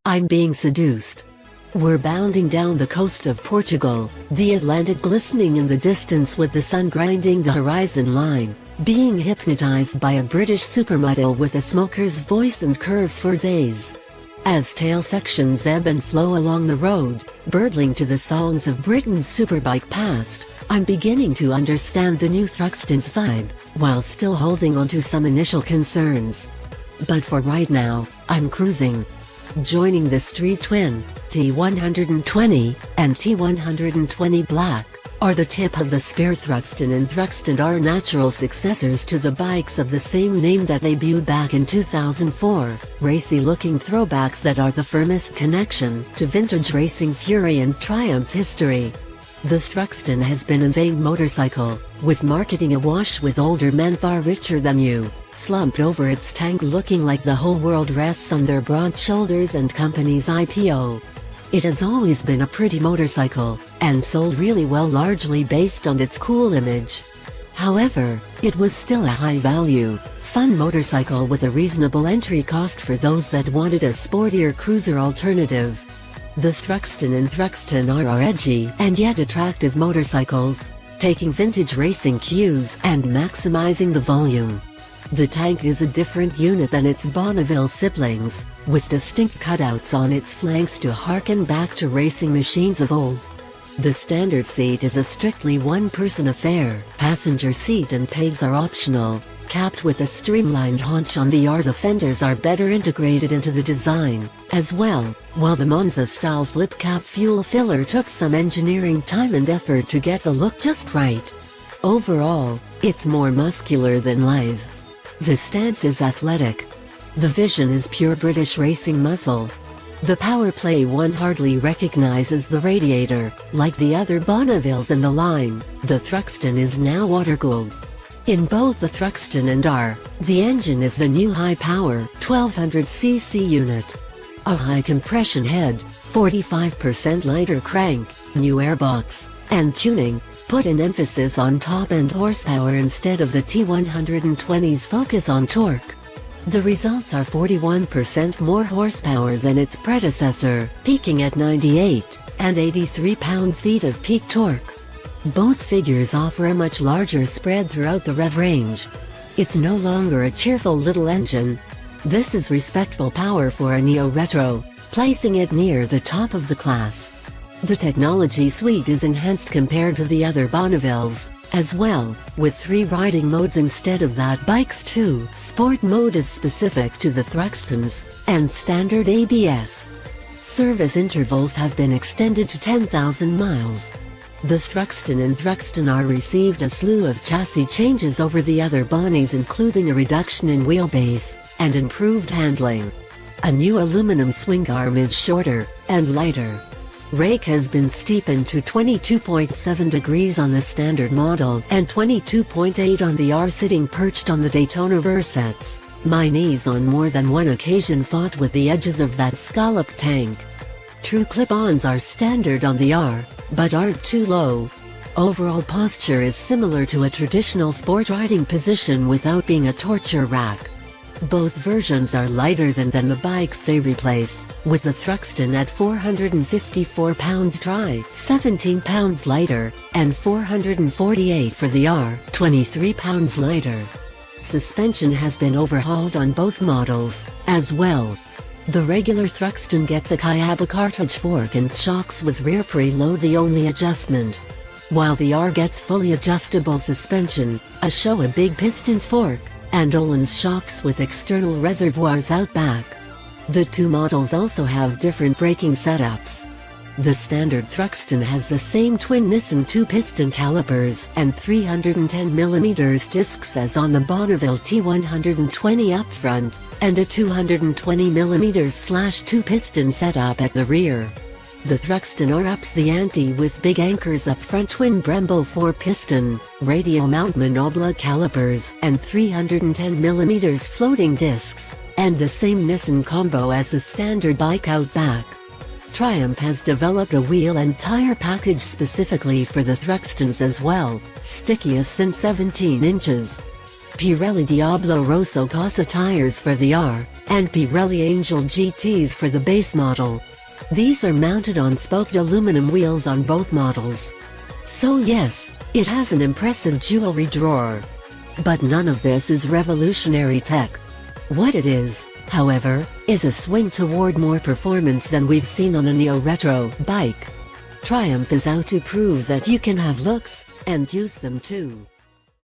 I'm being seduced. We're bounding down the coast of Portugal, the Atlantic glistening in the distance with the sun grinding the horizon line, being hypnotized by a British supermodel with a smoker's voice and curves for days. As tail sections ebb and flow along the road, birdling to the songs of Britain's superbike past, I'm beginning to understand the new Thruxton's vibe, while still holding on to some initial concerns. But for right now, I'm cruising. Joining the Street Twin, T120, and T120 Black, are the tip of the spear. Thruxton and Thruxton R natural successors to the bikes of the same name that debuted back in 2004, racy-looking throwbacks that are the firmest connection to vintage racing fury and triumph history. The Thruxton has been a vain motorcycle, with marketing awash with older men far richer than you, slumped over its tank looking like the whole world rests on their broad shoulders and company's IPO. It has always been a pretty motorcycle, and sold really well largely based on its cool image. However, it was still a high-value, fun motorcycle with a reasonable entry cost for those that wanted a sportier cruiser alternative. The Thruxton and Thruxton R are edgy and yet attractive motorcycles, taking vintage racing cues and maximizing the volume. The tank is a different unit than its Bonneville siblings, with distinct cutouts on its flanks to harken back to racing machines of old. The standard seat is a strictly one-person affair. Passenger seat and pegs are optional, capped with a streamlined haunch on the R. The fenders are better integrated into the design, as well, while the Monza-style flip cap fuel filler took some engineering time and effort to get the look just right. Overall, it's more muscular than lithe. The stance is athletic. The vision is pure British racing muscle. The power play one hardly recognizes the radiator. Like the other Bonnevilles in the line, the Thruxton is now water-cooled. In both the Thruxton and R, the engine is the new high-power 1200cc unit. A high-compression head, 45% lighter crank, new airbox, and tuning put an emphasis on top-end horsepower instead of the T120's focus on torque. The results are 41% more horsepower than its predecessor, peaking at 98 and 83 pound-feet of peak torque. Both figures offer a much larger spread throughout the rev range. It's no longer a cheerful little engine. This is respectful power for a neo-retro, placing it near the top of the class. The technology suite is enhanced compared to the other Bonnevilles, as well, with 3 riding modes instead of that bike's 2. Sport mode is specific to the Thruxtons, and standard ABS. Service intervals have been extended to 10,000 miles. The Thruxton and Thruxton R received a slew of chassis changes over the other Bonnies, including a reduction in wheelbase, and improved handling. A new aluminum swing arm is shorter, and lighter. Rake has been steepened to 22.7 degrees on the standard model and 22.8 on the R, sitting perched on the Daytona Versets. My knees on more than one occasion fought with the edges of that scalloped tank. True clip-ons are standard on the R, but aren't too low. Overall posture is similar to a traditional sport riding position without being a torture rack. Both versions are lighter than the bikes they replace, with the Thruxton at 454 pounds dry, 17 pounds lighter, and 448 for the R, 23 pounds lighter. Suspension has been overhauled on both models, as well. The regular Thruxton gets a Kayaba cartridge fork and shocks with rear preload, the only adjustment, while the R gets fully adjustable suspension, a Showa big piston fork, and Öhlins shocks with external reservoirs out back. The two models also have different braking setups. The standard Thruxton has the same twin Nissan 2-piston calipers and 310mm discs as on the Bonneville T120 up front, and a 220mm/2-piston setup at the rear. The Thruxton R ups the ante with big anchors up front, twin Brembo 4-piston, radial mount monoblock calipers, and 310mm floating discs, and the same Nissan combo as the standard bike out back. Triumph has developed a wheel and tire package specifically for the Thruxtons as well, stickiest since 17 inches. Pirelli Diablo Rosso Casa tires for the R, and Pirelli Angel GTs for the base model. These are mounted on spoked aluminum wheels on both models. So yes, it has an impressive jewelry drawer. But none of this is revolutionary tech. What it is, however, is a swing toward more performance than we've seen on a neo-retro bike. Triumph is out to prove that you can have looks, and use them too.